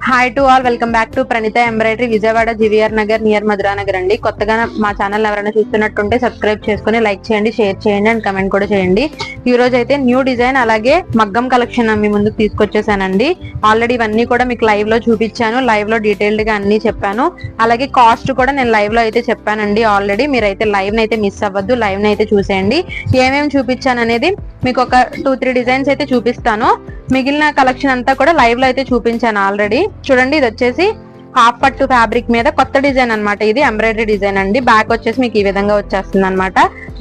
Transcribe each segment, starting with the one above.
Hi to all, welcome back to Praneetha embroidery, Vijayawada GVR Nagar near Madhura Nagar అండి. కొత్తగా మా ఛానల్ ఎవరైనా చూస్తున్నట్టుంటే సబ్స్క్రైబ్ చేసుకుని లైక్ చేయండి, షేర్ చేయండి అండ్ కమెంట్ కూడా చేయండి. ఈ రోజు అయితే న్యూ డిజైన్ అలాగే మగ్గం కలెక్షన్ మీ ముందుకు తీసుకొచ్చేసానండి. ఆల్రెడీ ఇవన్నీ కూడా మీకు లైవ్ లో చూపించాను, లైవ్ లో డీటెయిల్డ్ గా అన్ని చెప్పాను. అలాగే కాస్ట్ కూడా నేను లైవ్ లో అయితే చెప్పానండి ఆల్రెడీ. మీరైతే లైవ్ నైతే మిస్ అవ్వద్దు, లైవ్ నైతే చూసేయండి. ఏమేమి చూపించాను అనేది మీకు ఒక 2-3 డిజైన్స్ అయితే చూపిస్తాను. మిగిలిన కలెక్షన్ అంతా కూడా లైవ్ లో అయితే చూపించాను ఆల్రెడీ. చూడండి, ఇది వచ్చేసి హాఫ్ పట్టు ఫ్యాబ్రిక్ మీద కొత్త డిజైన్ అన్నమాట. ఇది ఎంబ్రాయిడరీ డిజైన్ అండి. బ్యాక్ వచ్చేసి మీకు ఈ విధంగా వచ్చేస్తుంది అనమాట.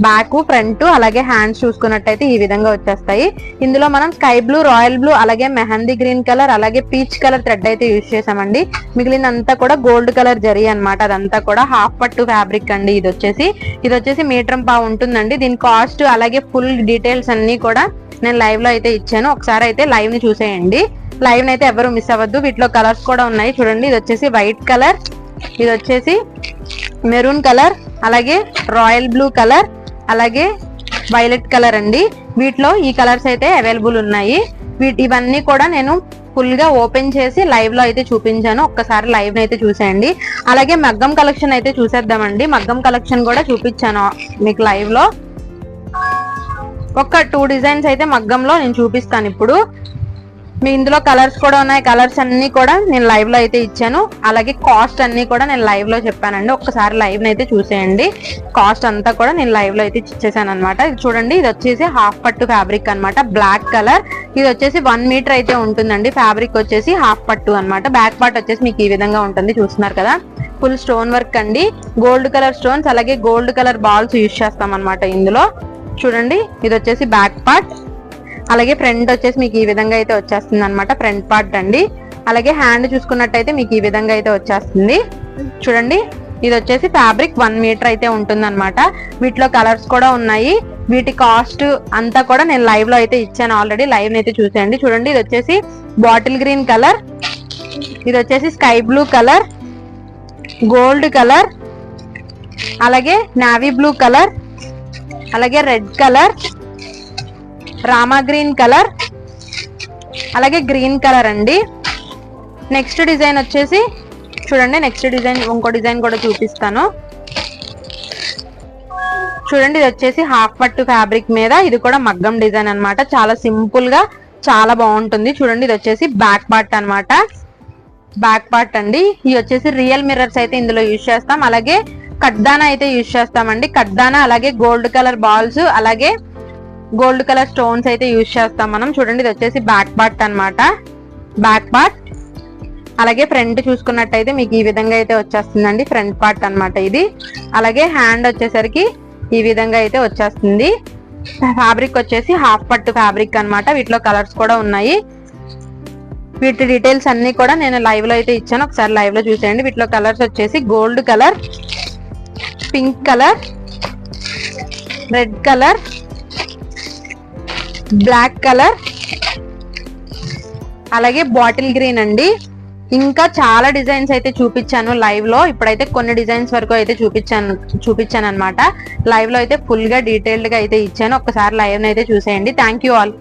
బ్యాక్, ఫ్రంట్ అలాగే హ్యాండ్స్ చూసుకున్నట్టయితే ఈ విధంగా వచ్చేస్తాయి. ఇందులో మనం స్కై బ్లూ, రాయల్ బ్లూ అలాగే మెహందీ గ్రీన్ కలర్ అలాగే పీచ్ కలర్ థ్రెడ్ అయితే యూజ్ చేసామండి. మిగిలినంతా కూడా గోల్డ్ కలర్ జరీ అనమాట. అదంతా కూడా హాఫ్ పట్టు ఫ్యాబ్రిక్ అండి. ఇది వచ్చేసి మీటర్ పావు ఉంటుందండి. దీని కాస్ట్ అలాగే ఫుల్ డీటెయిల్స్ అన్ని కూడా నేను లైవ్ లో అయితే ఇచ్చాను. ఒకసారి అయితే లైవ్ ని చూసేయండి. లైవ్ ని అయితే ఎవరు మిస్ అవ్వద్దు. వీటిలో కలర్స్ కూడా ఉన్నాయి చూడండి. ఇది వచ్చేసి వైట్ కలర్, ఇది వచ్చేసి మెరూన్ కలర్, అలాగే రాయల్ బ్లూ కలర్, అలాగే వైలెట్ కలర్ అండి. వీటిలో ఈ కలర్స్ అయితే అవైలబుల్ ఉన్నాయి. ఇవన్నీ కూడా నేను ఫుల్ గా ఓపెన్ చేసి లైవ్ లో అయితే చూపించాను. ఒక్కసారి లైవ్ ని అయితే చూసేయండి. అలాగే మగ్గం కలెక్షన్ అయితే చూసేద్దామండి. మగ్గం కలెక్షన్ కూడా చూపించాను మీకు లైవ్ లో. ఒక 2 డిజైన్స్ అయితే మగ్గంలో నేను చూపిస్తాను ఇప్పుడు. మీ ఇందులో కలర్స్ కూడా ఉన్నాయి. కలర్స్ అన్ని కూడా నేను లైవ్ లో అయితే ఇచ్చాను. అలాగే కాస్ట్ అన్ని కూడా నేను లైవ్ లో చెప్పానండి. ఒక్కసారి లైవ్ ని అయితే చూసేయండి. కాస్ట్ అంతా కూడా నేను లైవ్ లో అయితే ఇచ్చేసాను అనమాట. ఇది చూడండి, ఇది వచ్చేసి హాఫ్ పట్టు ఫ్యాబ్రిక్ అనమాట. Black colour. ఇది వచ్చేసి 1 మీటర్ అయితే ఉంటుందండి. ఫ్యాబ్రిక్ వచ్చేసి హాఫ్ పట్టు అనమాట. బ్యాక్ పార్ట్ వచ్చేసి మీకు ఈ విధంగా ఉంటుంది, చూస్తున్నారు కదా. ఫుల్ స్టోన్ వర్క్ అండి. గోల్డ్ కలర్ స్టోన్స్ అలాగే గోల్డ్ కలర్ బాల్స్ యూజ్ చేస్తాం అనమాట ఇందులో. చూడండి, ఇది వచ్చేసి బ్యాక్ పార్ట్. అలాగే ఫ్రంట్ వచ్చేసి మీకు ఈ విధంగా అయితే వచ్చేస్తుంది అనమాట. ఫ్రంట్ పార్ట్ అండి. అలాగే హ్యాండ్ చూసుకున్నట్టయితే మీకు ఈ విధంగా అయితే వచ్చేస్తుంది. చూడండి, ఇది వచ్చేసి ఫ్యాబ్రిక్ 1 మీటర్ అయితే ఉంటుంది అనమాట. వీటిలో కలర్స్ కూడా ఉన్నాయి. వీటి కాస్ట్ అంతా కూడా నేను లైవ్ లో అయితే ఇచ్చాను ఆల్రెడీ. లైవ్ అయితే చూసేయండి. చూడండి, ఇది వచ్చేసి బాటిల్ గ్రీన్ కలర్, ఇది వచ్చేసి sky blue colour, gold colour, అలాగే నావీ బ్లూ కలర్, అలాగే red colour, Rama green colour, అలాగే గ్రీన్ కలర్ అండి. నెక్స్ట్ డిజైన్ వచ్చేసి చూడండి, నెక్స్ట్ డిజైన్ ఇంకో డిజైన్ కూడా చూపిస్తాను. చూడండి, ఇది వచ్చేసి హాఫ్ పట్టు ఫ్యాబ్రిక్ మీద, ఇది కూడా మగ్గం డిజైన్ అన్నమాట. చాలా సింపుల్ గా చాలా బాగుంటుంది. చూడండి, ఇది వచ్చేసి బ్యాక్ పార్ట్ అన్నమాట. బ్యాక్ పార్ట్ అండి. ఇది వచ్చేసి రియల్ మిర్రర్స్ అయితే ఇందులో యూజ్ చేస్తాం. అలాగే కడ్దానా అయితే యూజ్ చేస్తామండి. కడ్దానా అలాగే గోల్డ్ కలర్ బాల్స్ అలాగే గోల్డ్ కలర్ స్టోన్స్ అయితే యూజ్ చేస్తాం మనం. చూడండి, ఇది వచ్చేసి బ్యాక్ పార్ట్ అన్నమాట. బ్యాక్ పార్ట్ అలాగే ఫ్రంట్ చూసుకున్నట్టయితే మీకు ఈ విధంగా అయితే వచ్చేస్తుందండి. ఫ్రంట్ పార్ట్ అన్నమాట ఇది. అలాగే హ్యాండ్ వచ్చేసరికి ఈ విధంగా అయితే వచ్చేస్తుంది. ఫ్యాబ్రిక్ వచ్చేసి హాఫ్ పట్టు ఫ్యాబ్రిక్ అన్నమాట. వీటిలో కలర్స్ కూడా ఉన్నాయి. వీటి డీటెయిల్స్ అన్ని కూడా నేను లైవ్ లో అయితే ఇచ్చాను. ఒకసారి లైవ్ లో చూసేయండి. వీటిలో కలర్స్ వచ్చేసి gold colour, pink colour, red colour, black colour, అలాగే బాటిల్ గ్రీన్ అండి. ఇంకా చాలా డిజైన్స్ అయితే చూపించాను లైవ్ లో. ఇప్పుడైతే కొన్ని డిజైన్స్ వరకు అయితే చూపించాను అనమాట. లైవ్ లో అయితే ఫుల్ గా డీటెయిల్డ్ గా అయితే ఇచ్చాను. ఒక్కసారి లైవ్ అయితే చూసేయండి. Thank you all.